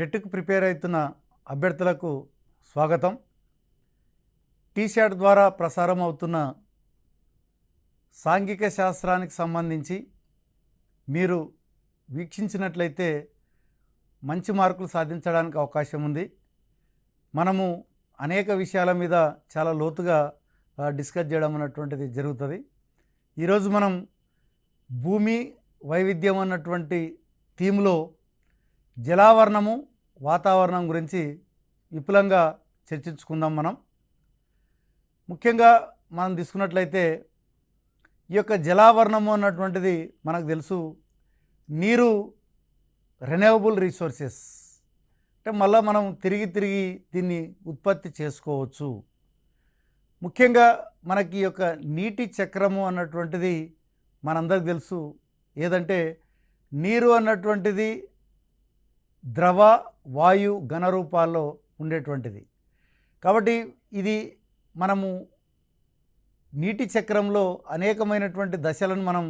టెట్కు prepare అవుతున్న అభ్యర్థులకు స్వాగతం. టీశాట్ ద్వారా ప్రసారం అవుతున్న సాంఘిక శాస్త్రానికి సంబంధించి మీరు వీక్షించినట్లయితే మంచి మార్కులు సాధించడానికి అవకాశం ఉంది. మనము అనేక విషయాల మీద చాలా లోతుగా డిస్కస్ చేయడం అన్నటువంటిది జరుగుతుంది. ఈరోజు మనం భూమి వైవిధ్యం అన్నటువంటి థీమ్లో జలావరణము వాతావరణం గురించి విపులంగా చర్చించుకుందాం. ముఖ్యంగా మనం తీసుకున్నట్లయితే ఈ యొక్క జలావరణము అన్నటువంటిది మనకు తెలుసు, నీరు రెన్యూవబుల్ రిసోర్సెస్, అంటే మళ్ళీ మనం తిరిగి దీన్ని ఉత్పత్తి చేసుకోవచ్చు. ముఖ్యంగా మనకి ఈ యొక్క నీటి చక్రము అన్నటువంటిది మనందరికి తెలుసు. ఏదంటే నీరు అన్నటువంటిది ద్రవ వాయు ఘన రూపాల్లో ఉండేటువంటిది. కాబట్టి ఇది మనము నీటి చక్రంలో అనేకమైనటువంటి దశలను మనం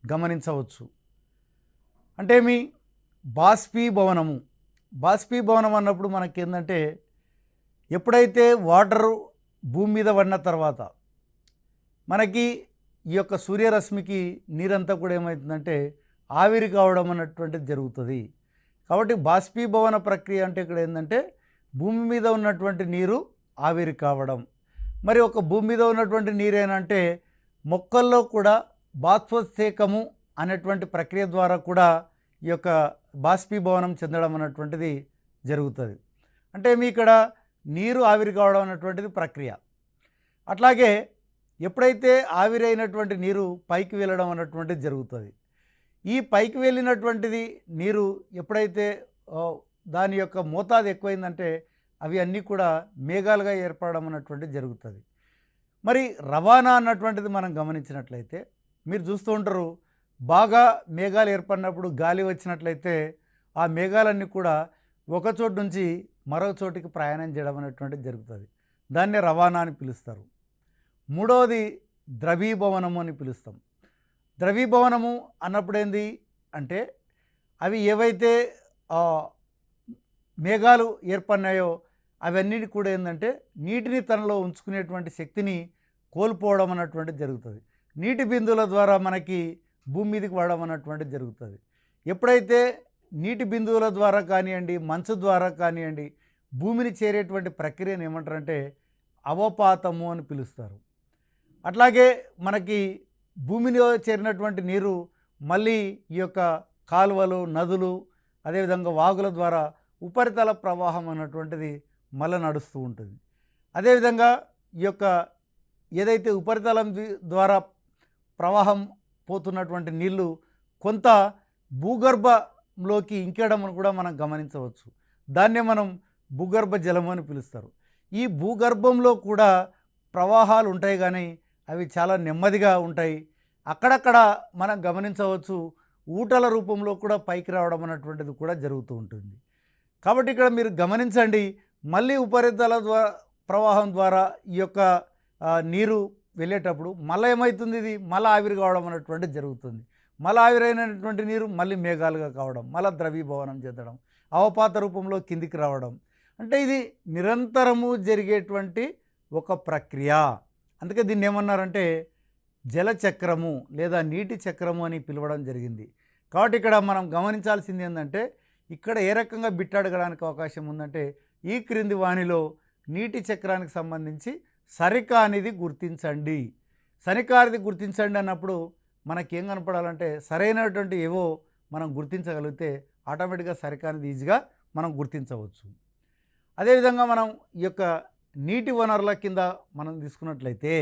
గమనించవచ్చు. అంటే మీ బాష్పీభవనం అన్నప్పుడు మనకి ఏంటంటే, ఎప్పుడైతే వాటరు భూమి మీద పడిన తర్వాత మనకి ఈ యొక్క సూర్యరశ్మికి నీరంతా కూడా ఏమవుతుందంటే ఆవిరి కావడం అన్నటువంటిది జరుగుతుంది. కాబట్టి బాష్పీభవన ప్రక్రియ అంటే ఇక్కడ ఏంటంటే భూమి మీద ఉన్నటువంటి నీరు ఆవిరి కావడం. మరి ఒక భూమి మీద ఉన్నటువంటి నీరేనంటే మొక్కల్లో కూడా బాష్పోత్సేకము అనేటువంటి ప్రక్రియ ద్వారా కూడా ఈ యొక్క బాష్పీభవనం చెందడం అన్నటువంటిది జరుగుతుంది. అంటే మీ ఇక్కడ నీరు ఆవిరి కావడం అన్నటువంటిది ప్రక్రియ. అట్లాగే ఎప్పుడైతే ఆవిరి అయినటువంటి నీరు పైకి వెళ్ళడం అన్నటువంటిది జరుగుతుంది. ఈ పైకి వెళ్ళినటువంటిది నీరు ఎప్పుడైతే దాని యొక్క మోతాదు ఎక్కువైందంటే అవి అన్నీ కూడా మేఘాలుగా ఏర్పడడం అన్నటువంటిది జరుగుతుంది. మరి రవాణా అన్నటువంటిది మనం గమనించినట్లయితే మీరు చూస్తూ ఉంటారు, బాగా మేఘాలు ఏర్పడినప్పుడు గాలి వచ్చినట్లయితే ఆ మేఘాలన్నీ కూడా ఒక చోటు నుంచి మరో చోటికి ప్రయాణం చేయడం అనేటువంటిది జరుగుతుంది. దాన్నే రవాణా అని పిలుస్తారు. మూడవది ద్రవీభవనము అని పిలుస్తాం. ద్రవీభవనము అన్నప్పుడు ఏంది అంటే అవి ఏవైతే మేఘాలు ఏర్పడినాయో అవన్నీ కూడా ఏంటంటే నీటిని తనలో ఉంచుకునేటువంటి శక్తిని కోల్పోవడం అన్నటువంటిది జరుగుతుంది. నీటి బిందువుల ద్వారా మనకి భూమి మీదకి పడడం అన్నటువంటిది జరుగుతుంది. ఎప్పుడైతే నీటి బిందువుల ద్వారా కానివ్వండి, మంచు ద్వారా కానివ్వండి భూమిని చేరేటువంటి ప్రక్రియను ఏమంటారంటే అవపాతము అని పిలుస్తారు. అట్లాగే మనకి భూమిలో చేరినటువంటి నీరు మళ్ళీ ఈ యొక్క కాలువలు, నదులు, అదేవిధంగా వాగుల ద్వారా ఉపరితల ప్రవాహం అన్నటువంటిది మళ్ళీ నడుస్తూ ఉంటుంది. అదేవిధంగా ఈ యొక్క ఏదైతే ఉపరితలం ద్వారా ప్రవాహం పోతున్నటువంటి నీళ్లు కొంత భూగర్భంలోకి ఇంకేయడం కూడా మనం గమనించవచ్చు. దాన్నే మనం భూగర్భ జలము అని పిలుస్తారు. ఈ భూగర్భంలో కూడా ప్రవాహాలు ఉంటాయి, కానీ అవి చాలా నెమ్మదిగా ఉంటాయి. అక్కడక్కడ మనం గమనించవచ్చు ఊటల రూపంలో కూడా పైకి రావడం అన్నటువంటిది కూడా జరుగుతూ ఉంటుంది. కాబట్టి ఇక్కడ మీరు గమనించండి, మళ్ళీ ఉపరితల ప్రవాహం ద్వారా ఈ యొక్క నీరు వెళ్ళేటప్పుడు మళ్ళీ ఏమవుతుంది, ఇది మళ్ళీ ఆవిరి కావడం అన్నటువంటిది జరుగుతుంది. మళ్ళీ ఆవిరైనటువంటి నీరు మళ్ళీ మేఘాలుగా కావడం, మళ్ళీ ద్రవీభవనం చెందడం, అవపాత రూపంలో కిందికి రావడం. అంటే ఇది నిరంతరము జరిగేటువంటి ఒక ప్రక్రియ. అందుకే దీన్ని ఏమన్నారంటే జలచక్రము లేదా నీటి చక్రము అని పిలవడం జరిగింది. కాబట్టి ఇక్కడ మనం గమనించాల్సింది ఏంటంటే, ఇక్కడ ఏ రకంగా బిట్టడగడానికి అవకాశం ఉందంటే, ఈ క్రింది వాణిలో నీటి చక్రానికి సంబంధించి సరికానిది గుర్తించండి. సరికానిది గుర్తించండి అన్నప్పుడు మనకేం కనపడాలంటే సరైనటువంటి ఏవో మనం గుర్తించగలిగితే ఆటోమేటిక్గా సరికానిది ఈజీగా మనం గుర్తించవచ్చు. అదేవిధంగా మనం ఈ యొక్క నీటి వనరుల కింద మనం తీసుకున్నట్లయితే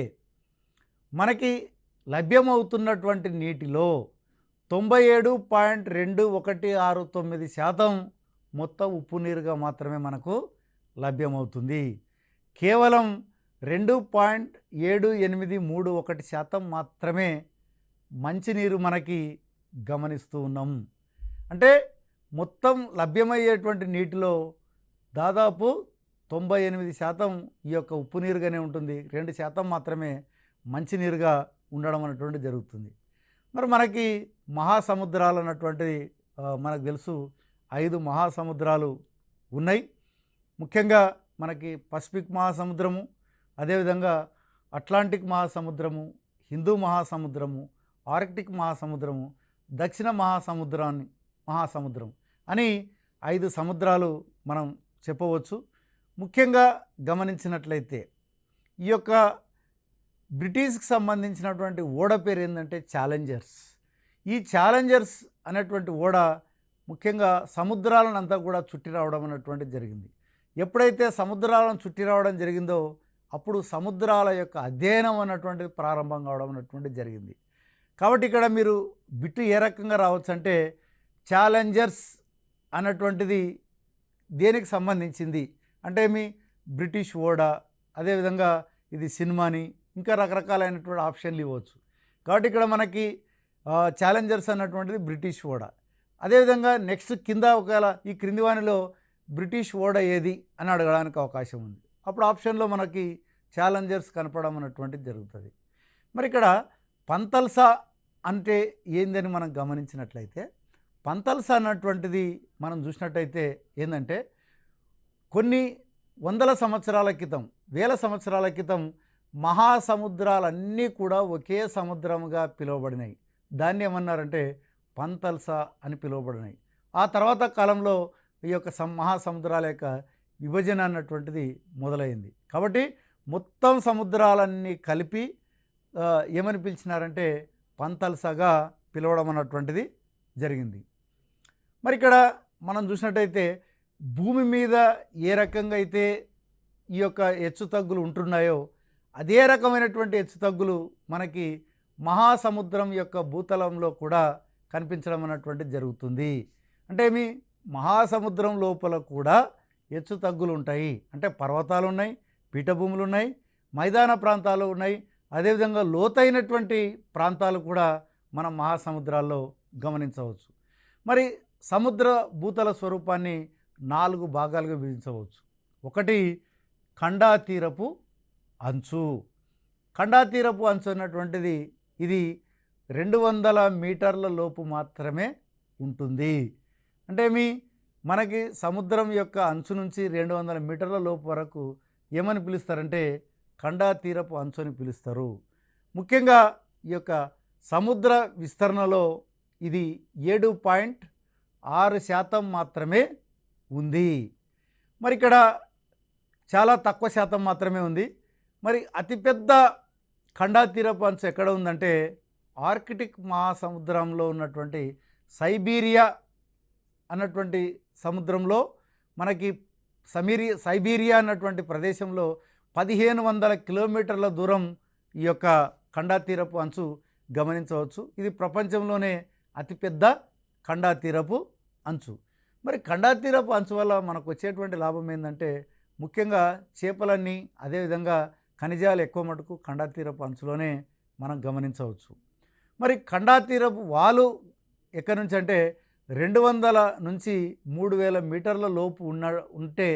మనకి లభ్యమవుతున్నటువంటి నీటిలో 97.2169% మొత్తం ఉప్పు నీరుగా మాత్రమే మనకు లభ్యమవుతుంది. కేవలం 2.7831% మాత్రమే మంచినీరు మనకి గమనిస్తూ ఉన్నాం. అంటే మొత్తం లభ్యమయ్యేటువంటి నీటిలో దాదాపు 98% ఈ యొక్క ఉప్పు నీరుగానే ఉంటుంది. 2% మాత్రమే మంచినీరుగా ఉండడం అనేటువంటి జరుగుతుంది. మరి మనకి మహాసముద్రాలు అన్నటువంటిది మనకు తెలుసు, 5 మహాసముద్రాలు ఉన్నాయి. ముఖ్యంగా మనకి పసిఫిక్ మహాసముద్రము, అదేవిధంగా అట్లాంటిక్ మహాసముద్రము, హిందూ మహాసముద్రము, ఆర్కిటిక్ మహాసముద్రము, దక్షిణ మహాసముద్రం అని 5 సముద్రాలు మనం చెప్పవచ్చు. ముఖ్యంగా గమనించినట్లయితే ఈ యొక్క బ్రిటిష్కి సంబంధించినటువంటి ఓడ పేరు ఏంటంటే ఛాలెంజర్స్. ఈ ఛాలెంజర్స్ అనేటువంటి ఓడ ముఖ్యంగా సముద్రాలను అంతా కూడా చుట్టి రావడం అన్నటువంటిది జరిగింది. ఎప్పుడైతే సముద్రాలను చుట్టి రావడం జరిగిందో అప్పుడు సముద్రాల యొక్క అధ్యయనం అన్నటువంటిది ప్రారంభం కావడం అన్నటువంటిది జరిగింది. కాబట్టి ఇక్కడ మీరు బిట్టు ఏ రకంగా రావచ్చు అంటే ఛాలెంజర్స్ అన్నటువంటిది దేనికి సంబంధించింది అంటే మీ బ్రిటిష్ ఓడ, అదేవిధంగా ఇది సినిమాని, ఇంకా రకరకాలైనటువంటి ఆప్షన్లు ఇవ్వచ్చు. కాబట్టి ఇక్కడ మనకి ఛాలెంజర్స్ అన్నటువంటిది బ్రిటిష్ ఓడ. అదేవిధంగా నెక్స్ట్ కింద ఒకవేళ ఈ క్రింది వానిలో బ్రిటిష్ ఓడ ఏది అని అడగడానికి అవకాశం ఉంది. అప్పుడు ఆప్షన్లో మనకి ఛాలెంజర్స్ కనపడడం అన్నటువంటిది జరుగుతుంది. మరి ఇక్కడ పంతల్సా అంటే ఏందని మనం గమనించినట్లయితే పంతల్సా అన్నటువంటిది మనం చూసినట్టయితే ఏంటంటే కొన్ని వందల సంవత్సరాల క్రితం, వేల సంవత్సరాల క్రితం మహాసముద్రాలన్నీ కూడా ఒకే సముద్రముగా పిలువబడినాయి. దాన్ని ఏమన్నారంటే పంతల్సా అని పిలువబడినాయి. ఆ తర్వాత కాలంలో ఈ యొక్క మహాసముద్రాల యొక్క విభజన అన్నటువంటిది మొదలైంది. కాబట్టి మొత్తం సముద్రాలన్నీ కలిపి ఏమని పిలిచినారంటే పంతల్సాగా పిలవడం అన్నటువంటిది జరిగింది. మరి ఇక్కడ మనం చూసినట్టయితే భూమి మీద ఏ రకంగా అయితే ఈ యొక్క హెచ్చుతగ్గులు ఉంటున్నాయో అదే రకమైనటువంటి హెచ్చుతగ్గులు మనకి మహాసముద్రం యొక్క భూతలంలో కూడా కనిపించడం అన్నటువంటిది జరుగుతుంది. అంటే మీ మహాసముద్రం లోపల కూడా హెచ్చుతగ్గులు ఉంటాయి. అంటే పర్వతాలు ఉన్నాయి, పీఠభూములు ఉన్నాయి, మైదాన ప్రాంతాలు ఉన్నాయి, అదేవిధంగా లోతైనటువంటి ప్రాంతాలు కూడా మనం మహాసముద్రాల్లో గమనించవచ్చు. మరి సముద్ర భూతల స్వరూపాన్ని 4 భాగాలుగా విభజించవచ్చు. ఒకటి ఖండాతీరపు అంచు. ఖండాతీరపు అంచు అన్నటువంటిది ఇది 200 మీటర్ల లోపు మాత్రమే ఉంటుంది. అంటే మనకి సముద్రం యొక్క అంచు నుంచి 200 మీటర్ల లోపు వరకు ఏమని పిలుస్తారంటే ఖండాతీరపు అంచు అని పిలుస్తారు. ముఖ్యంగా ఈ యొక్క సముద్ర విస్తరణలో ఇది 7.6% మాత్రమే ఉంది. మరి ఇక్కడ చాలా తక్కువ శాతం మాత్రమే ఉంది. మరి అతిపెద్ద ఖండాతీరపు అంచు ఎక్కడ ఉందంటే ఆర్కిటిక్ మహాసముద్రంలో ఉన్నటువంటి సైబీరియా అన్నటువంటి సముద్రంలో మనకి సైబీరియా అన్నటువంటి ప్రదేశంలో 1500 కిలోమీటర్ల దూరం ఈ యొక్క ఖండాతీరపు అంచు గమనించవచ్చు. ఇది ప్రపంచంలోనే అతిపెద్ద ఖండాతీరపు అంచు. మరి ఖండాతీరపు అంచు వల్ల మనకు వచ్చేటువంటి లాభం ఏంటంటే ముఖ్యంగా చేపలన్నీ, అదేవిధంగా ఖనిజాలు ఎక్కువ మటుకు ఖండాతీరపు అంచులోనే మనం గమనించవచ్చు. మరి ఖండాతీరపు వాలు ఎక్కడి నుంచి అంటే 200 నుంచి 3000 మీటర్ల లోపు ఉంటే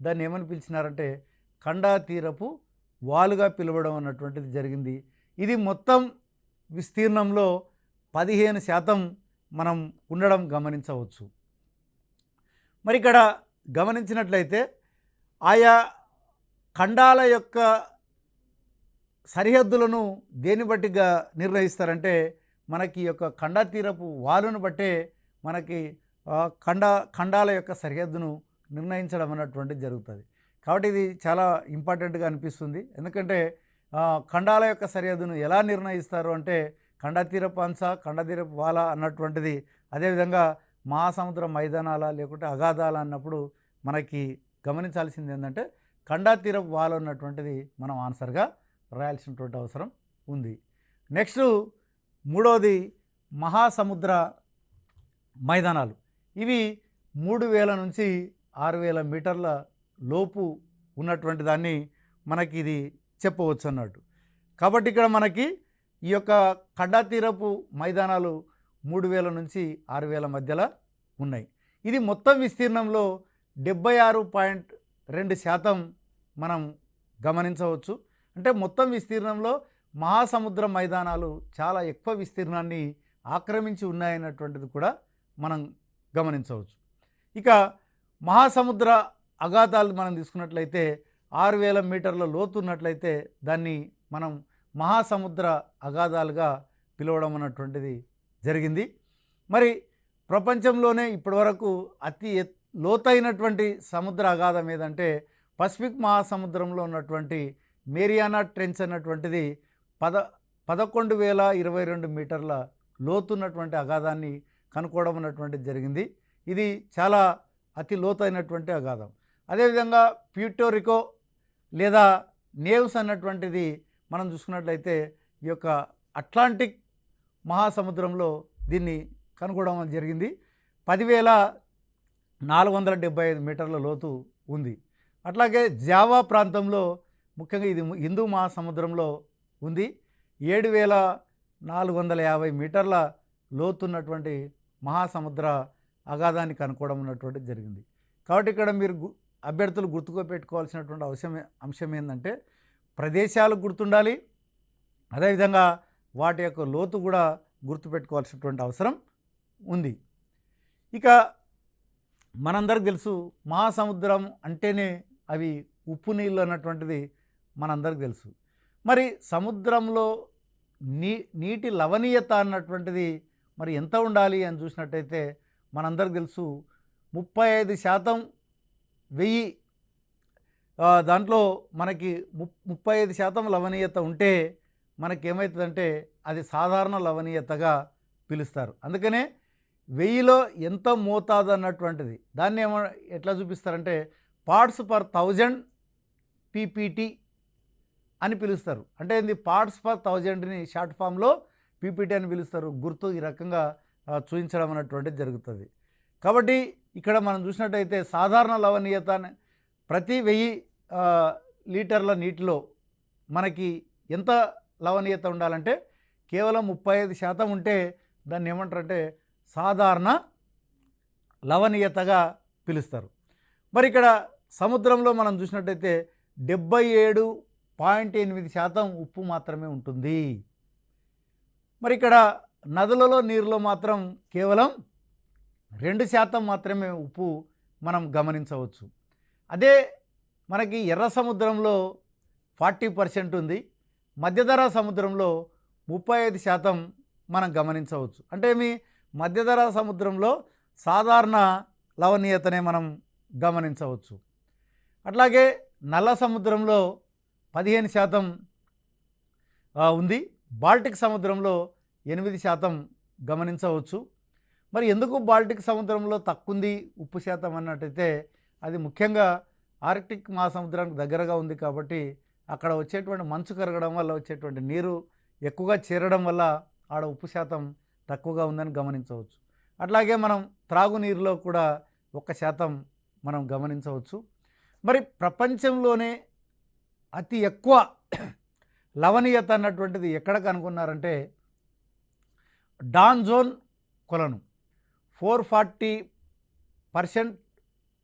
దాన్ని ఏమని పిలిచినారంటే ఖండాతీరపు వాలుగా పిలవడం అన్నటువంటిది జరిగింది. ఇది మొత్తం విస్తీర్ణంలో 15% మనం ఉండడం గమనించవచ్చు. మరి ఇక్కడ గమనించినట్లయితే ఆయా ఖండాల యొక్క సరిహద్దులను దేని బట్టిగా నిర్ణయిస్తారంటే మనకి యొక్క ఖండాతీరపు వాలును బట్టే మనకి ఖండాల యొక్క సరిహద్దును నిర్ణయించడం అన్నటువంటిది జరుగుతుంది. కాబట్టి ఇది చాలా ఇంపార్టెంట్గా అనిపిస్తుంది. ఎందుకంటే ఖండాల యొక్క సరిహద్దును ఎలా నిర్ణయిస్తారు అంటే ఖండాతీరపు అంచ, ఖండాతీరపు వాల అన్నటువంటిది, అదేవిధంగా మహాసముద్ర మైదానాల లేకుంటే అగాధాల అన్నప్పుడు మనకి గమనించాల్సింది ఏంటంటే ఖండాతీరపు వాల ఉన్నటువంటిది మనం ఆన్సర్గా రాయాల్సినటువంటి అవసరం ఉంది. నెక్స్ట్ మూడవది మహాసముద్ర మైదానాలు. ఇవి 3000 నుంచి 6000 మీటర్ల లోపు ఉన్నటువంటి దాన్ని మనకి ఇది చెప్పవచ్చు అన్నట్టు. కాబట్టి ఇక్కడ మనకి ఈ యొక్క ఖండాతీరపు మైదానాలు 3000 నుంచి 6000 మధ్యలో ఉన్నాయి. ఇది మొత్తం విస్తీర్ణంలో 76.2% మనం గమనించవచ్చు. అంటే మొత్తం విస్తీర్ణంలో మహాసముద్ర మైదానాలు చాలా ఎక్కువ విస్తీర్ణాన్ని ఆక్రమించి ఉన్నాయన్నటువంటిది కూడా మనం గమనించవచ్చు. ఇక మహాసముద్ర అగాధాలు మనం తీసుకున్నట్లయితే 6000 మీటర్ల లోతు ఉన్నట్లయితే దాన్ని మనం మహాసముద్ర అగాధాలుగా పిలవడం అన్నటువంటిది జరిగింది. మరి ప్రపంచంలోనే ఇప్పటివరకు అతి లోతైనటువంటి సముద్ర అగాధం ఏదంటే పసిఫిక్ మహాసముద్రంలో ఉన్నటువంటి మేరియానా ట్రెంచ్ అన్నటువంటిది 11,022 మీటర్ల లోతున్నటువంటి అగాధాన్ని కనుక్కోవడం అన్నటువంటిది జరిగింది. ఇది చాలా అతి లోతైనటువంటి అగాధం. అదేవిధంగా ప్యూర్టోరికో లేదా నేవ్స్ అన్నటువంటిది మనం చూసుకున్నట్లయితే ఈ యొక్క అట్లాంటిక్ మహాసముద్రంలో దీన్ని కనుగొనడం జరిగింది. 10,475 మీటర్ల లోతు ఉంది. అట్లాగే జావా ప్రాంతంలో ముఖ్యంగా ఇది హిందూ మహాసముద్రంలో ఉంది. 7,450 మీటర్ల లోతున్నటువంటి మహాసముద్ర అగాధాన్ని కనుక్కోవడం ఉన్నటువంటిది జరిగింది. కాబట్టి ఇక్కడ మీరు అభ్యర్థులు గుర్తుపెట్టుకోవాల్సినటువంటి అంశం ఏంటంటే ప్రదేశాలు గుర్తుండాలి, అదేవిధంగా వాటి యొక్క లోతు కూడా గుర్తుపెట్టుకోవాల్సినటువంటి అవసరం ఉంది. ఇక మనందరికి తెలుసు మహాసముద్రం అంటేనే అవి ఉప్పు నీళ్ళు అన్నటువంటిది మనందరికి తెలుసు. మరి సముద్రంలో నీటి లవణీయత అన్నటువంటిది మరి ఎంత ఉండాలి అని చూసినట్టయితే మనందరికి తెలుసు 35% 1000 దాంట్లో మనకి 35% లవణీయత ఉంటే మనకేమవుతుందంటే అది సాధారణ లవణీయతగా పిలుస్తారు. అందుకనే 1000లో ఎంత మోతాదు అన్నటువంటిది దాన్ని ఎట్లా చూపిస్తారంటే పార్ట్స్ పర్ 1000 పీపీటీ అని పిలుస్తారు. అంటే ఇది పార్ట్స్ పర్ 1000ని షార్ట్ ఫామ్లో పీపీటీ అని పిలుస్తారు. గుర్తు ఈ రకంగా చూపించడం అన్నటువంటిది జరుగుతుంది. కాబట్టి ఇక్కడ మనం చూసినట్టయితే సాధారణ లవణీయత ప్రతి 1000 లీటర్ల నీటిలో మనకి ఎంత లవణీయత ఉండాలంటే కేవలం 35% ఉంటే దాన్ని ఏమంటారంటే సాధారణ లవణీయతగా పిలుస్తారు. మరి ఇక్కడ సముద్రంలో మనం చూసినట్టయితే 77.8% ఉప్పు మాత్రమే ఉంటుంది. మరి ఇక్కడ నదులలో నీరులో మాత్రం కేవలం 2% మాత్రమే ఉప్పు మనం గమనించవచ్చు. అదే మనకి ఎర్ర సముద్రంలో 40% ఉంది, మధ్యధరా సముద్రంలో 35% మనం గమనించవచ్చు. అంటే మీ మధ్యధరా సముద్రంలో సాధారణ లవణీయతనే మనం గమనించవచ్చు. అట్లాగే నల్ల సముద్రంలో 15% ఉంది, బాల్టిక్ సముద్రంలో 8% గమనించవచ్చు. మరి ఎందుకు బాల్టిక్ సముద్రంలో తక్కువ ఉంది ఉప్పు శాతం అన్నట్టయితే అది ముఖ్యంగా ఆర్కిటిక్ మహాసముద్రానికి దగ్గరగా ఉంది కాబట్టి అక్కడ వచ్చేటువంటి మంచు కరగడం వల్ల వచ్చేటువంటి నీరు ఎక్కువగా చేరడం వల్ల ఆడ ఉప్పు శాతం తక్కువగా ఉందని గమనించవచ్చు. అట్లాగే మనం త్రాగునీరులో కూడా 1% మనం గమనించవచ్చు. మరి ప్రపంచంలోనే అతి ఎక్కువ లవణీయత అన్నటువంటిది ఎక్కడ కనుగొన్నారంటే డాన్ కొలను 440%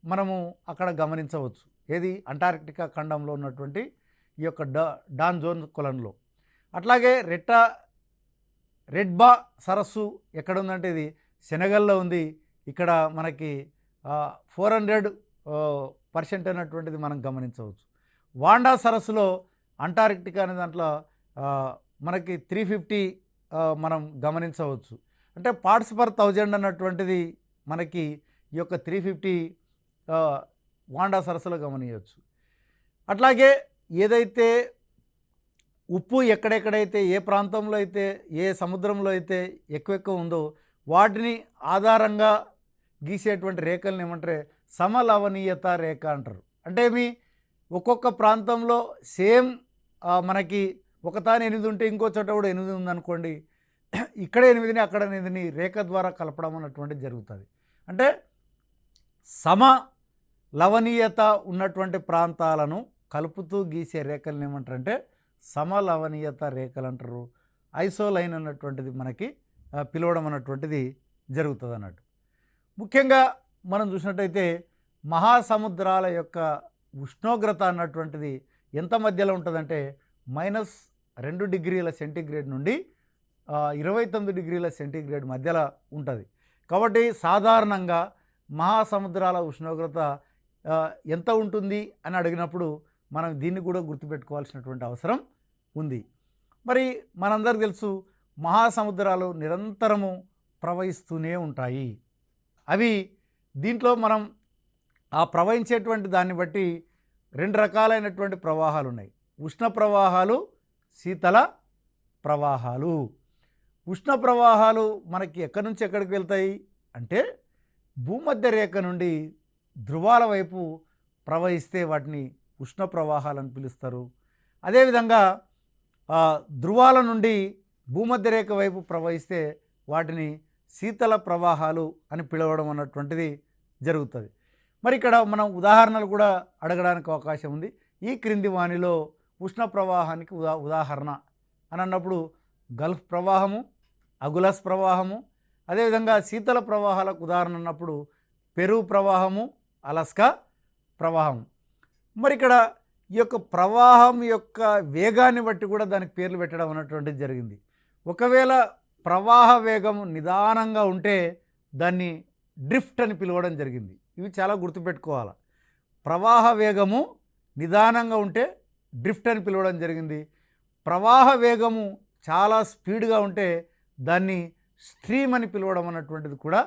మనము అక్కడ గమనించవచ్చు. ఏది అంటార్కిటికా ఖండంలో ఉన్నటువంటి ఈ యొక్క డాన్ కొలన్లో. అట్లాగే రెడ్బా సరస్సు ఎక్కడ ఉందంటే ఇది సెనెగల్లో ఉంది. ఇక్కడ మనకి 400% అన్నటువంటిది మనం గమనించవచ్చు. వాండా సరస్సులో అంటార్కిటికా అనే దాంట్లో మనకి 350 మనం గమనించవచ్చు. అంటే పార్ట్స్ పర్ 1000 అన్నటువంటిది మనకి ఈ యొక్క 350 వాండా సరస్సులో గమనించవచ్చు. అట్లాగే ఏదైతే ఉప్పు ఎక్కడెక్కడైతే ఏ ప్రాంతంలో అయితే ఏ సముద్రంలో అయితే ఎక్కువ ఉందో వాటిని ఆధారంగా గీసేటువంటి రేఖలను ఏమంటారు సమలవణీయత రేఖ అంటారు. అంటే మీ ఒక్కొక్క ప్రాంతంలో సేమ్ మనకి ఒకతాని 8 ఉంటే ఇంకో చోట కూడా 8 ఉందనుకోండి, ఇక్కడ 8ని అక్కడ 8ని రేఖ ద్వారా కలపడం అన్నటువంటిది జరుగుతుంది. అంటే సమ లవణీయత ఉన్నటువంటి ప్రాంతాలను కలుపుతూ గీసే రేఖలను ఏమంటారంటే సమలవణీయత రేఖలు అంటారు. ఐసోలైన్ అన్నటువంటిది మనకి పిలవడం అన్నటువంటిది జరుగుతుంది అన్నట్టు. ముఖ్యంగా మనం చూసినట్టయితే మహాసముద్రాల యొక్క ఉష్ణోగ్రత అన్నటువంటిది ఎంత మధ్యలో ఉంటుందంటే -2 డిగ్రీల సెంటీగ్రేడ్ నుండి 29 డిగ్రీల సెంటీగ్రేడ్ మధ్యలో ఉంటుంది. కాబట్టి సాధారణంగా మహాసముద్రాల ఉష్ణోగ్రత ఎంత ఉంటుంది అని అడిగినప్పుడు మనం దీన్ని కూడా గుర్తుపెట్టుకోవాల్సినటువంటి అవసరం ఉంది. మరి మనందరికీ తెలుసు మహాసముద్రాలు నిరంతరము ప్రవహిస్తూనే ఉంటాయి. అవి దీంట్లో మనం ఆ ప్రవహించేటువంటి దాన్ని బట్టి రెండు రకాలైనటువంటి ప్రవాహాలు ఉన్నాయి. ఉష్ణ ప్రవాహాలు, శీతల ప్రవాహాలు. ఉష్ణ ప్రవాహాలు మనకి ఎక్కడి నుంచి ఎక్కడికి వెళ్తాయి అంటే భూమధ్య రేఖ నుండి ధృవాల వైపు ప్రవహిస్తే వాటిని ఉష్ణ ప్రవాహాలని పిలుస్తారు. అదేవిధంగా ధృవాల నుండి భూమధ్య రేఖ వైపు ప్రవహిస్తే వాటిని శీతల ప్రవాహాలు అని పిలవడం అన్నటువంటిది జరుగుతుంది. మరి ఇక్కడ మనం ఉదాహరణలు కూడా అడగడానికి అవకాశం ఉంది. ఈ క్రింది వానిలో ఉష్ణ ప్రవాహానికి ఉదాహరణ అని అన్నప్పుడు గల్ఫ్ ప్రవాహము, అగులస్ ప్రవాహము, అదేవిధంగా శీతల ప్రవాహాలకు ఉదాహరణ అన్నప్పుడు పెరు ప్రవాహము, అలస్కా ప్రవాహం. మరి ఇక్కడ ఈ యొక్క ప్రవాహం యొక్క వేగాన్ని బట్టి కూడా దానికి పేర్లు పెట్టడం అన్నటువంటిది జరిగింది. ఒకవేళ ప్రవాహ వేగం నిదానంగా ఉంటే దాన్ని డ్రిఫ్ట్ అని పిలవడం జరిగింది. ఇవి చాలా గుర్తుపెట్టుకోవాలి. ప్రవాహ వేగము నిదానంగా ఉంటే డ్రిఫ్ట్ అని పిలవడం జరిగింది. ప్రవాహ వేగము చాలా స్పీడ్గా ఉంటే దాన్ని స్ట్రీమ్ అని పిలవడం అన్నటువంటిది కూడా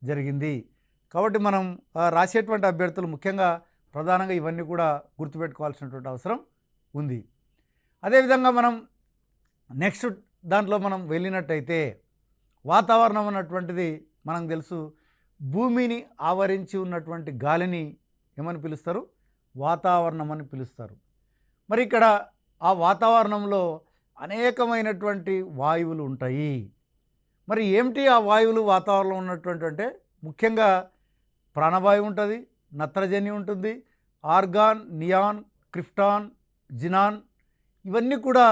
జరిగింది. కాబట్టి మనం రాసేటువంటి అభ్యర్థులు ముఖ్యంగా ప్రధానంగా ఇవన్నీ కూడా గుర్తుపెట్టుకోవాల్సినటువంటి అవసరం ఉంది. అదేవిధంగా మనం నెక్స్ట్ దాంట్లో మనం వెళ్ళినట్టయితే వాతావరణం అన్నటువంటిది మనకు తెలుసు. భూమిని ఆవరించి ఉన్నటువంటి గాలిని ఏమని పిలుస్తారు? వాతావరణం అని పిలుస్తారు. మరి ఇక్కడ ఆ వాతావరణంలో అనేకమైనటువంటి వాయువులు ఉంటాయి. మరి ఏమిటి ఆ వాయువులు వాతావరణంలో ఉన్నటువంటి అంటే ముఖ్యంగా ప్రాణవాయువు ఉంటుంది, నత్రజని ఉంటుంది, ఆర్గాన్, నియాన్, క్రిప్టాన్, జినాన్, ఇవన్నీ కూడా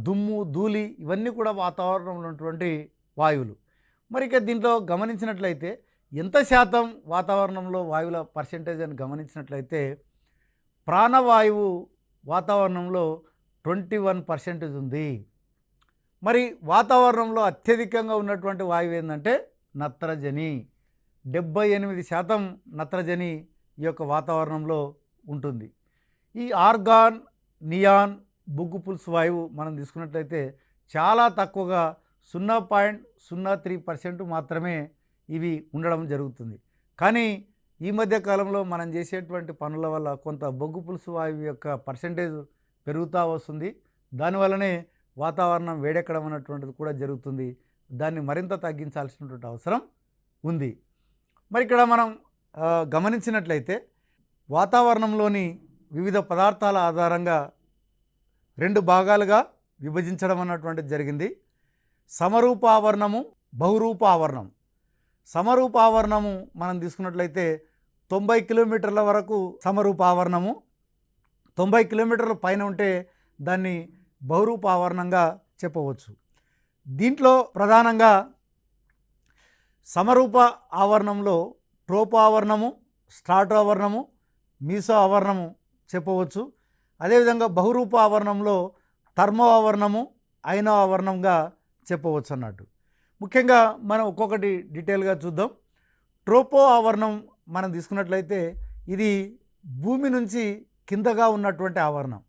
దుమ్ము, ధూళి, ఇవన్నీ కూడా వాతావరణంలో ఉన్నటువంటి వాయువులు. మరి ఇక దీంట్లో గమనించినట్లయితే ఎంత శాతం వాతావరణంలో వాయువుల పర్సెంటేజ్ అని గమనించినట్లయితే ప్రాణవాయువు వాతావరణంలో 21% ఉంది. మరి వాతావరణంలో అత్యధికంగా ఉన్నటువంటి వాయువు ఏంటంటే నత్రజని. 78% నత్రజని ఈ యొక్క వాతావరణంలో ఉంటుంది. ఈ ఆర్గాన్, నియాన్, బొగ్గు పులుసు వాయువు మనం తీసుకున్నట్లయితే చాలా తక్కువగా 0.03% మాత్రమే ఇవి ఉండడం జరుగుతుంది. కానీ ఈ మధ్య కాలంలో మనం చేసేటువంటి పనుల వల్ల కొంత బొగ్గు పులుసు వాయువు యొక్క పర్సెంటేజ్ పెరుగుతూ వస్తుంది. దానివల్లనే వాతావరణం వేడెక్కడం అన్నటువంటిది కూడా జరుగుతుంది. దాన్ని మరింత తగ్గించాల్సినటువంటి అవసరం ఉంది. మరి ఇక్కడ మనం గమనించినట్లయితే వాతావరణంలోని వివిధ పదార్థాల ఆధారంగా 2 భాగాలుగా విభజించడం అన్నటువంటిది జరిగింది. సమరూప ఆవరణము, బహురూప ఆవరణం. సమరూప ఆవరణము మనం తీసుకున్నట్లయితే 90 కిలోమీటర్ల వరకు సమరూప ఆవరణము, 90 కిలోమీటర్ల పైన ఉంటే దాన్ని బహురూప ఆవరణంగా చెప్పవచ్చు. దీంట్లో ప్రధానంగా సమరూప ఆవరణంలో ట్రోపో ఆవరణము, స్ట్రాటో ఆవరణము, మీసో ఆవరణము చెప్పవచ్చు. అదేవిధంగా బహురూప ఆవరణంలో థర్మో ఆవరణము, ఐనో ఆవరణంగా చెప్పవచ్చు అన్నట్టు. ముఖ్యంగా మనం ఒక్కొక్కటి డీటెయిల్గా చూద్దాం. ట్రోపో ఆవరణం మనం తీసుకున్నట్లయితే ఇది భూమి నుంచి కిందగా ఉన్నటువంటి ఆవరణం.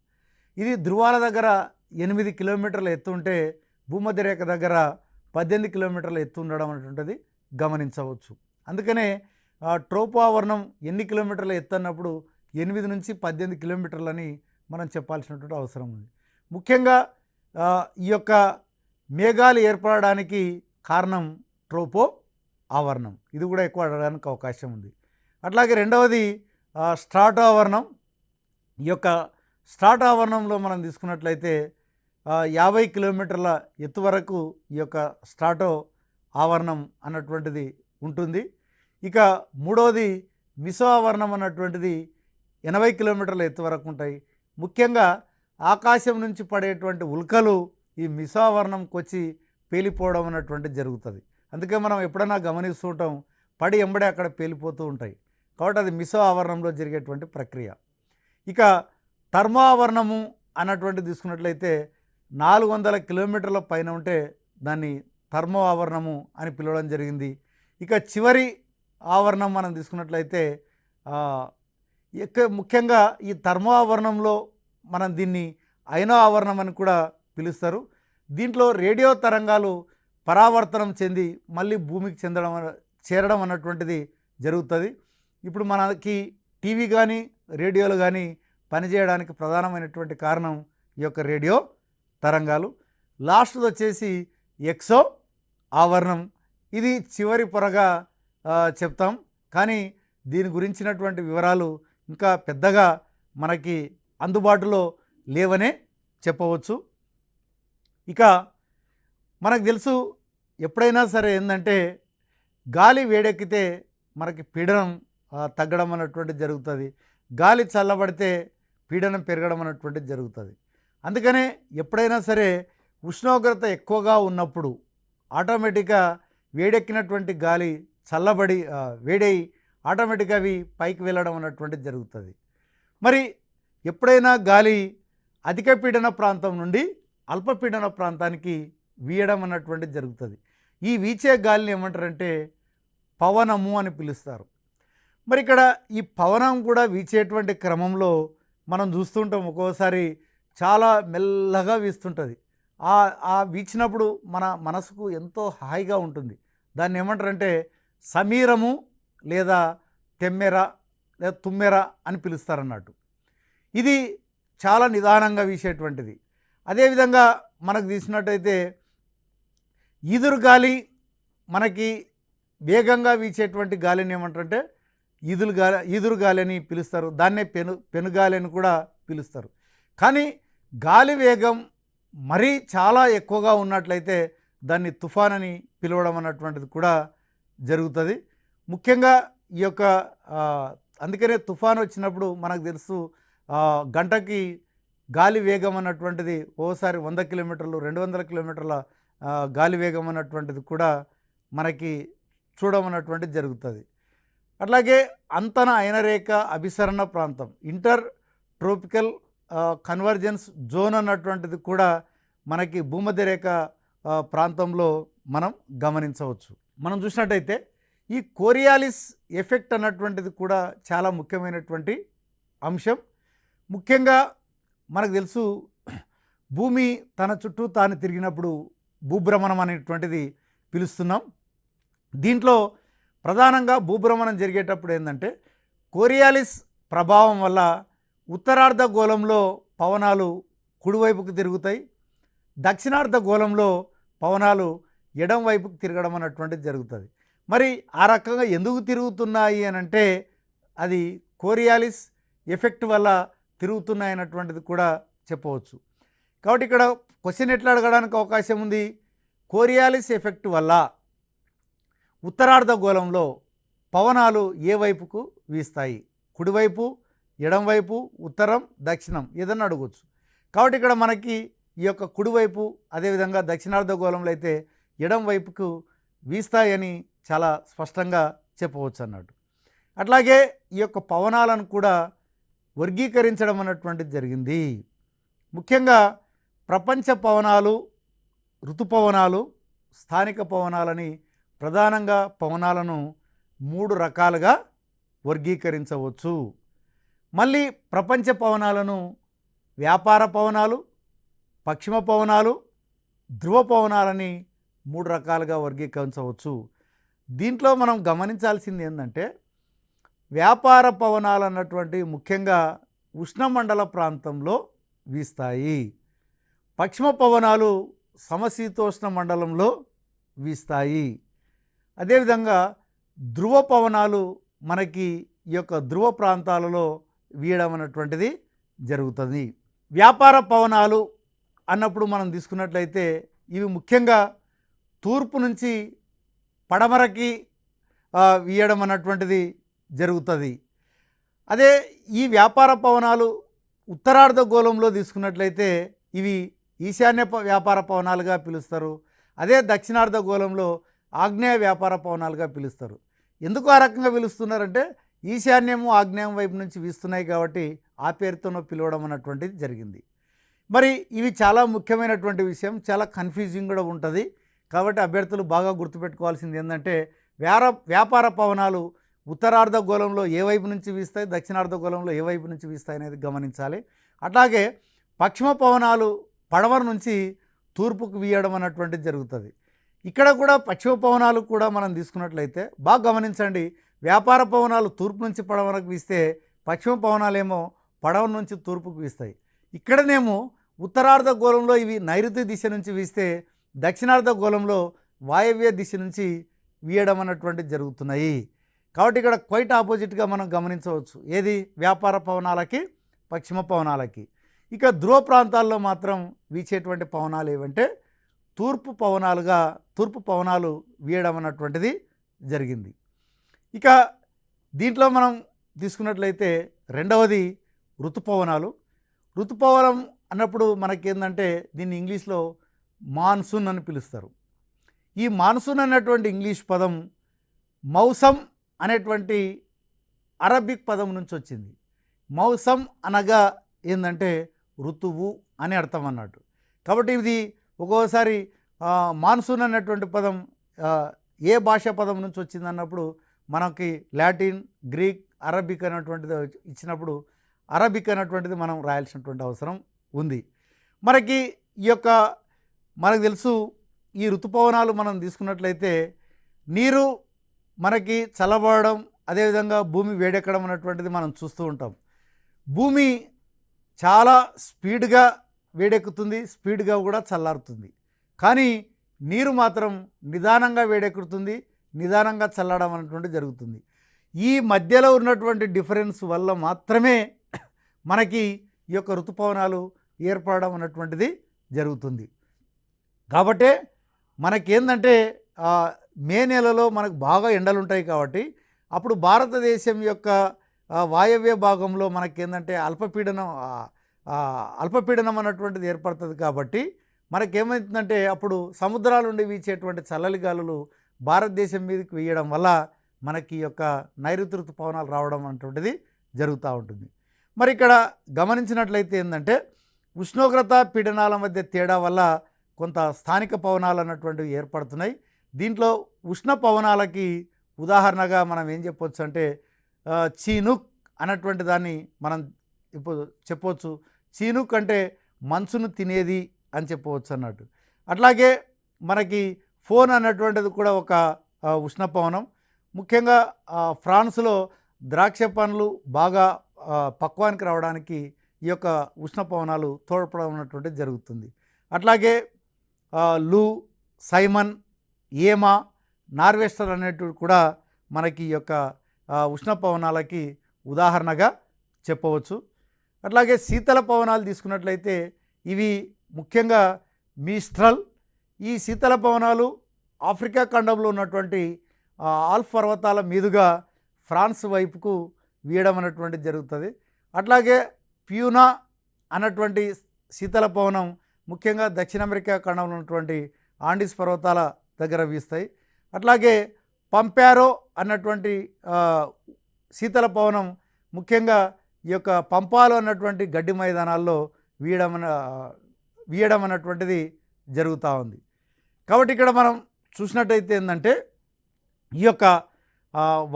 ఇది ధృవాల దగ్గర 8 కిలోమీటర్ల ఎత్తు ఉంటే భూమధ్య రేఖ దగ్గర 18 కిలోమీటర్ల ఎత్తు ఉండడం అనేటువంటిది గమనించవచ్చు. అందుకనే ట్రోపో ఆవరణం ఎన్ని కిలోమీటర్ల ఎత్తు అన్నప్పుడు 8 నుంచి 18 కిలోమీటర్లని మనం చెప్పాల్సినటువంటి అవసరం ఉంది. ముఖ్యంగా ఈ యొక్క మేఘాలు ఏర్పడడానికి కారణం ట్రోపో ఆవరణం. ఇది కూడా ఎక్కువ అడగడానికి అవకాశం ఉంది. అట్లాగే రెండవది స్ట్రాటో ఆవరణం. ఈ యొక్క స్ట్రాటో ఆవరణంలో మనం తీసుకున్నట్లయితే 50 కిలోమీటర్ల ఎత్తు వరకు ఈ యొక్క స్ట్రాటో ఆవరణం అన్నటువంటిది ఉంటుంది. ఇక మూడవది మిసో ఆవరణం అన్నటువంటిది 80 కిలోమీటర్ల ఎత్తు వరకు ఉంటాయి. ముఖ్యంగా ఆకాశం నుంచి పడేటువంటి ఉల్కలు ఈ మిసో ఆవరణంకి వచ్చి పేలిపోవడం అన్నటువంటిది జరుగుతుంది. అందుకే మనం ఎప్పుడైనా గమనిస్తూ ఉంటాం, పడి ఎంబడే అక్కడ పేలిపోతూ ఉంటాయి. కాబట్టి అది మిసో ఆవరణంలో జరిగేటువంటి ప్రక్రియ. ఇక థర్మో ఆవరణము అన్నటువంటిది తీసుకున్నట్లయితే 400 కిలోమీటర్ల పైన ఉంటే దాన్ని థర్మో ఆవరణము అని పిలవడం జరిగింది. ఇక చివరి ఆవరణం మనం తీసుకున్నట్లయితే ముఖ్యంగా ఈ థర్మో ఆవరణంలో మనం దీన్ని అయనో ఆవరణం అని కూడా పిలుస్తారు. దీంట్లో రేడియో తరంగాలు పరావర్తనం చెంది మళ్ళీ భూమికి చేరడం అన్నటువంటిది జరుగుతుంది. ఇప్పుడు మనకి టీవీ కానీ రేడియోలు కానీ పనిచేయడానికి ప్రధానమైనటువంటి కారణం ఈ యొక్క రేడియో తరంగాలు. లాస్ట్ది వచ్చేసి ఎక్సో ఆవరణం. ఇది చివరి పొరగా చెప్తాం, కానీ దీని గురించినటువంటి వివరాలు ఇంకా పెద్దగా మనకి అందుబాటులో లేవనే చెప్పవచ్చు. ఇక మనకు తెలుసు, ఎప్పుడైనా సరే ఏంటంటే గాలి వేడెక్కితే మనకి పీడనం తగ్గడం అన్నటువంటిది జరుగుతుంది, గాలి చల్లబడితే పీడనం పెరగడం అన్నటువంటిది జరుగుతుంది. అందుకనే ఎప్పుడైనా సరే ఉష్ణోగ్రత ఎక్కువగా ఉన్నప్పుడు ఆటోమేటిక్గా వేడెక్కినటువంటి గాలి చల్లబడి వేడై ఆటోమేటిక్గా అవి పైకి వెళ్ళడం అన్నటువంటిది జరుగుతుంది. మరి ఎప్పుడైనా గాలి అధిక పీడన ప్రాంతం నుండి అల్పపీడన ప్రాంతానికి వీయడం అన్నటువంటిది జరుగుతుంది. ఈ వీచే గాలిని ఏమంటారంటే పవనము అని పిలుస్తారు. మరి ఇక్కడ ఈ పవనం కూడా వీచేటువంటి క్రమంలో మనం చూస్తుంటాం, ఒక్కోసారి చాలా మెల్లగా వీస్తుంటుంది. ఆ వీచినప్పుడు మన మనసుకు ఎంతో హాయిగా ఉంటుంది. దాన్ని ఏమంటారంటే సమీరము లేదా తెమ్మెర లేదా తుమ్మెర అని పిలుస్తారన్నట్టు. ఇది చాలా నిదానంగా వీసేటువంటిది. అదేవిధంగా మనకు తీసినట్టయితే ఈదురు మనకి వేగంగా వీచేటువంటి గాలిని ఏమంటారంటే ఈదురు గాలి అని పిలుస్తారు. దాన్నే పెనుగాలి అని కూడా పిలుస్తారు. కానీ గాలి వేగం మరీ చాలా ఎక్కువగా ఉన్నట్లయితే దాన్ని తుఫాన్ అని పిలవడం అన్నటువంటిది కూడా జరుగుతుంది. ముఖ్యంగా ఈ యొక్క అందుకనే తుఫాన్ వచ్చినప్పుడు మనకు తెలుసు, గంటకి గాలి వేగం అన్నటువంటిది ఓసారి 100 కిలోమీటర్లు 200 కిలోమీటర్ల గాలి వేగం అన్నటువంటిది కూడా మనకి చూడమన్నటువంటిది జరుగుతుంది. అట్లాగే అంతన అయనరేఖ అభిసరణ ప్రాంతం ఇంటర్ ట్రోపికల్ కన్వర్జెన్స్ జోన్ అన్నటువంటిది కూడా మనకి భూమధ్యరేఖ ప్రాంతంలో మనం గమనించవచ్చు. మనం చూసినట్టయితే ఈ కోరియాలిస్ ఎఫెక్ట్ అన్నటువంటిది కూడా చాలా ముఖ్యమైనటువంటి అంశం. ముఖ్యంగా మనకు తెలుసు, భూమి తన చుట్టూ తాను తిరిగినప్పుడు భూభ్రమణం అనేటువంటిది పిలుస్తున్నాం. దీంట్లో ప్రధానంగా భూభ్రమణం జరిగేటప్పుడు ఏంటంటే కోరియాలిస్ ప్రభావం వల్ల ఉత్తరార్ధగోళంలో పవనాలు కుడివైపుకు తిరుగుతాయి, దక్షిణార్ధగోళంలో పవనాలు ఎడం వైపుకు తిరగడం అన్నటువంటిది జరుగుతుంది. మరి ఆ రకంగా ఎందుకు తిరుగుతున్నాయి అని అంటే అది కోరియాలిస్ ఎఫెక్ట్ వల్ల తిరుగుతున్నాయి అన్నటువంటిది కూడా చెప్పవచ్చు. కాబట్టి ఇక్కడ క్వశ్చన్ ఎట్లా అడగడానికి అవకాశం ఉంది, కోరియాలిస్ ఎఫెక్ట్ వల్ల ఉత్తరార్ధగోళంలో పవనాలు ఏ వైపుకు వీస్తాయి, కుడివైపు, ఎడంవైపు, ఉత్తరం, దక్షిణం ఏదన్నా అడగవచ్చు. కాబట్టి ఇక్కడ మనకి ఈ యొక్క కుడివైపు, అదేవిధంగా దక్షిణార్ధగోళంలో అయితే ఎడం వైపుకు వీస్తాయని చాలా స్పష్టంగా చెప్పవచ్చు అన్నట్టు. అట్లాగే ఈ యొక్క పవనాలను కూడా వర్గీకరించడం అన్నటువంటిది జరిగింది. ముఖ్యంగా ప్రపంచ పవనాలు, ఋతుపవనాలు, స్థానిక పవనాలని ప్రధానంగా పవనాలను 3 రకాలుగా వర్గీకరించవచ్చు. మళ్ళీ ప్రపంచ పవనాలను వ్యాపార పవనాలు, పశ్చిమ పవనాలు, ధ్రువ పవనాలని 3 రకాలుగా వర్గీకరించవచ్చు. దీంట్లో మనం గమనించాల్సింది ఏంటంటే వ్యాపార పవనాలు అన్నటువంటి ముఖ్యంగా ఉష్ణమండల ప్రాంతంలో వీస్తాయి, పశ్చిమ పవనాలు సమశీతోష్ణ మండలంలో వీస్తాయి, అదేవిధంగా ధ్రువ పవనాలు మనకి ఈ యొక్క ధ్రువ ప్రాంతాలలో వీయడం అన్నటువంటిది జరుగుతుంది. వ్యాపార పవనాలు అన్నప్పుడు మనం తీసుకున్నట్లయితే ఇవి ముఖ్యంగా తూర్పు నుంచి పడమరకి వీయడం అన్నటువంటిది జరుగుతుంది. అదే ఈ వ్యాపార పవనాలు ఉత్తరార్ధగోళంలో తీసుకున్నట్లయితే ఇవి ఈశాన్య వ్యాపార పవనాలుగా పిలుస్తారు. అదే దక్షిణార్ధగోళంలో ఆగ్నేయ వ్యాపార పవనాలుగా పిలుస్తారు. ఎందుకు ఆ రకంగా పిలుస్తున్నారంటే ఈశాన్యము ఆగ్నేయం వైపు నుంచి వీస్తున్నాయి కాబట్టి ఆ పేరుతోనో పిలవడం అన్నటువంటిది జరిగింది. మరి ఇవి చాలా ముఖ్యమైనటువంటి విషయం, చాలా కన్ఫ్యూజింగ్ కూడా ఉంటుంది. కాబట్టి అభ్యర్థులు బాగా గుర్తుపెట్టుకోవాల్సింది ఏంటంటే వ్యాపార పవనాలు ఉత్తరార్ధగోళంలో ఏ వైపు నుంచి వీస్తాయి, దక్షిణార్ధగోళంలో ఏ వైపు నుంచి వీస్తాయి అనేది గమనించాలి. అట్లాగే పశ్చిమ పవనాలు పడమర నుంచి తూర్పుకు వీయడం అన్నటువంటిది జరుగుతుంది. ఇక్కడ కూడా పశ్చిమ పవనాలు కూడా మనం తీసుకున్నట్లయితే బాగా గమనించండి. వ్యాపార పవనాలు తూర్పు నుంచి పడమరకు వీస్తే పశ్చిమ పవనాలేమో పడమర నుంచి తూర్పుకు వీస్తాయి. ఇక్కడనేమో ఉత్తరార్ధగోళంలో ఇవి నైరుతి దిశ నుంచి వీస్తే దక్షిణార్ధగోళంలో వాయవ్య దిశ నుంచి వీయడం అన్నటువంటిది జరుగుతున్నాయి. కాబట్టి ఇక్కడ క్వైట్ ఆపోజిట్గా మనం గమనించవచ్చు. ఏది వ్యాపార పవనాలకి పశ్చిమ పవనాలకి. ఇక ధ్రువ ప్రాంతాల్లో మాత్రం వీచేటువంటి పవనాలు ఏవంటే తూర్పు పవనాలు వీయడం అన్నటువంటిది జరిగింది. ఇక దీంట్లో మనం తీసుకున్నట్లయితే రెండవది ఋతుపవనాలు. ఋతుపవనం అన్నప్పుడు మనకేందంటే దీన్ని ఇంగ్లీష్లో మాన్సూన్ అని పిలుస్తారు. ఈ మాన్సూన్ అనేటువంటి ఇంగ్లీష్ పదం మౌసమ్ అనేటువంటి అరబిక్ పదం నుంచి వచ్చింది. మౌసమ్ అనగా ఏంటంటే ఋతువు అని అర్థం అన్నట్టు. కాబట్టి ఇది ఒక్కోసారి మాన్సూన్ అనేటువంటి పదం ఏ భాషా పదం నుంచి వచ్చింది అన్నప్పుడు మనకి లాటిన్, గ్రీక్, అరబిక్ అనేటువంటిది ఇచ్చినప్పుడు అరబిక్ అనేటువంటిది మనం రాయాల్సినటువంటి అవసరం ఉంది. మనకి మనకు తెలుసు ఈ ఋతుపవనాలు మనం తీసుకున్నట్లయితే నీరు మనకి చల్లబడడం, అదేవిధంగా భూమి వేడెక్కడం అనేటువంటిది మనం చూస్తూ ఉంటాం. భూమి చాలా స్పీడ్గా వేడెక్కుతుంది, స్పీడ్గా కూడా చల్లారుతుంది. కానీ నీరు మాత్రం నిదానంగా వేడెక్కుతుంది, నిదానంగా చల్లడం అనేటువంటి జరుగుతుంది. ఈ మధ్యలో ఉన్నటువంటి డిఫరెన్స్ వల్ల మాత్రమే మనకి ఈ యొక్క ఋతుపవనాలు ఏర్పడడం అన్నటువంటిది జరుగుతుంది. కాబట్టే మనకేందంటే మే నెలలో మనకు బాగా ఎండలు ఉంటాయి. కాబట్టి అప్పుడు భారతదేశం యొక్క వాయవ్య భాగంలో మనకేందంటే అల్పపీడనం అన్నటువంటిది ఏర్పడుతుంది. కాబట్టి మనకేమవుతుందంటే అప్పుడు సముద్రాల నుండి వీచేటువంటి చల్లలి గాలులు భారతదేశం మీదకి వేయడం వల్ల మనకి యొక్క నైరుతి ఋతుపవనాలు రావడం అన్నటువంటిది జరుగుతూ ఉంటుంది. మరి ఇక్కడ గమనించినట్లయితే ఏంటంటే ఉష్ణోగ్రత పీడనాల మధ్య తేడా వల్ల కొంత స్థానిక పవనాలు అన్నటువంటివి ఏర్పడుతున్నాయి. దీంట్లో ఉష్ణ పవనాలకి ఉదాహరణగా మనం ఏం చెప్పవచ్చు అంటే చీనుక్ అన్నటువంటి దాన్ని మనం ఇప్పుడు చెప్పవచ్చు. చీనుక్ అంటే మంచును తినేది అని చెప్పవచ్చు అన్నట్టు. అట్లాగే మనకి ఫోన్ అన్నటువంటిది కూడా ఒక ఉష్ణపవనం. ముఖ్యంగా ఫ్రాన్స్లో ద్రాక్ష పండ్లు బాగా పక్వానికి రావడానికి ఈ యొక్క ఉష్ణపవనాలు తోడ్పడడం అన్నటువంటిది జరుగుతుంది. అట్లాగే లూ, సైమన్, ఏమా, నార్వెస్టర్ అనేటివి కూడా మనకి ఈ యొక్క ఉష్ణపవనాలకి ఉదాహరణగా చెప్పవచ్చు. అట్లాగే శీతల పవనాలు తీసుకున్నట్లయితే ఇవి ముఖ్యంగా మిస్ట్రల్. ఈ శీతల పవనాలు ఆఫ్రికా ఖండంలో ఉన్నటువంటి ఆల్ప్ పర్వతాల మీదుగా ఫ్రాన్స్ వైపుకు వీయడం అనేటువంటిది జరుగుతుంది. అట్లాగే ప్యూనా అన్నటువంటి శీతల పవనం ముఖ్యంగా దక్షిణ అమెరికా ఖండంలో ఉన్నటువంటి ఆండీస్ పర్వతాల దగ్గర వీస్తాయి. అట్లాగే పంపారో అన్నటువంటి శీతల పవనం ముఖ్యంగా ఈ యొక్క పంపాలో అన్నటువంటి గడ్డి మైదానాల్లో వీయడం అన్నటువంటిది జరుగుతూ ఉంది. కాబట్టి ఇక్కడ మనం చూసినట్టయితే ఏంటంటే ఈ యొక్క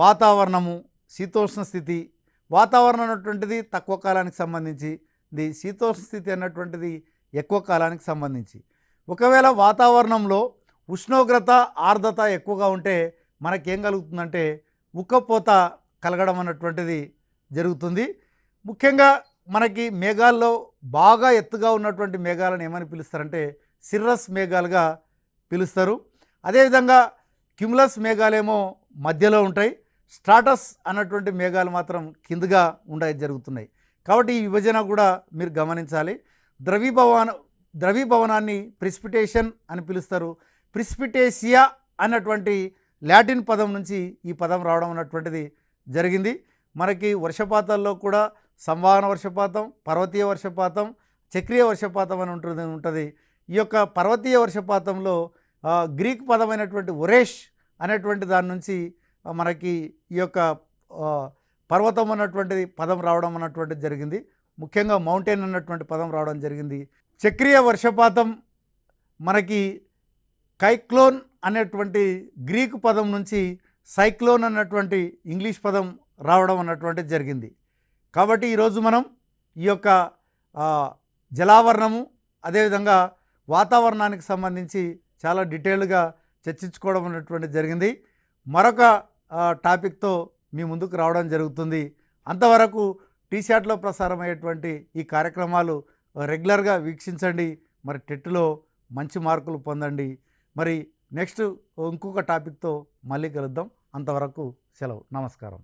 వాతావరణము, శీతోష్ణ స్థితి, వాతావరణం అన్నటువంటిది తక్కువ కాలానికి సంబంధించింది, శీతోష్ణ స్థితి అన్నటువంటిది ఎక్కువ కాలానికి సంబంధించి. ఒకవేళ వాతావరణంలో ఉష్ణోగ్రత, ఆర్ద్రత ఎక్కువగా ఉంటే మనకేం కలుగుతుందంటే ఉక్కపోత కలగడం అన్నటువంటిది జరుగుతుంది. ముఖ్యంగా మనకి మేఘాల్లో బాగా ఎత్తుగా ఉన్నటువంటి మేఘాలను ఏమని పిలుస్తారంటే సిర్రస్ మేఘాలుగా పిలుస్తారు. అదేవిధంగా క్యుములస్ మేఘాలేమో మధ్యలో ఉంటాయి, స్ట్రాటస్ అన్నటువంటి మేఘాలు మాత్రం కిందగా జరుగుతున్నాయి. కాబట్టి ఈ విభజన కూడా మీరు గమనించాలి. ద్రవీభవనాన్ని ప్రిసిపిటేషన్ అని పిలుస్తారు. ప్రిసిపిటేసియా అన్నటువంటి లాటిన్ పదం నుంచి ఈ పదం రావడం అన్నటువంటిది జరిగింది. మనకి వర్షపాతాల్లో కూడా సంవహన వర్షపాతం, పర్వతీయ వర్షపాతం, చక్రీయ వర్షపాతం అని ఉంటుంది. ఈ యొక్క పర్వతీయ వర్షపాతంలో గ్రీక్ పదమైనటువంటి ఒరేష్ అనేటువంటి దాని నుంచి మనకి ఈ యొక్క పర్వతం అన్నటువంటిది పదం రావడం అన్నటువంటిది జరిగింది. ముఖ్యంగా మౌంటైన్ అన్నటువంటి పదం రావడం జరిగింది. చక్రీయ వర్షపాతం మనకి కైక్లోన్ అనేటువంటి గ్రీకు పదం నుంచి సైక్లోన్ అన్నటువంటి ఇంగ్లీష్ పదం రావడం అన్నటువంటిది జరిగింది. కాబట్టి ఈరోజు మనం ఈ యొక్క జలావరణము అదేవిధంగా వాతావరణానికి సంబంధించి చాలా డీటెయిల్గా చర్చించుకోవడం అన్నటువంటిది జరిగింది. మరొక టాపిక్తో మీ ముందుకు రావడం జరుగుతుంది. అంతవరకు టీశాట్లో ప్రసారమయ్యేటువంటి ఈ కార్యక్రమాలు రెగ్యులర్గా వీక్షించండి. మరి టెట్లో మంచి మార్కులు పొందండి. మరి నెక్స్ట్ ఇంకొక టాపిక్తో మళ్ళీ కలుద్దాం. అంతవరకు సెలవు. నమస్కారం.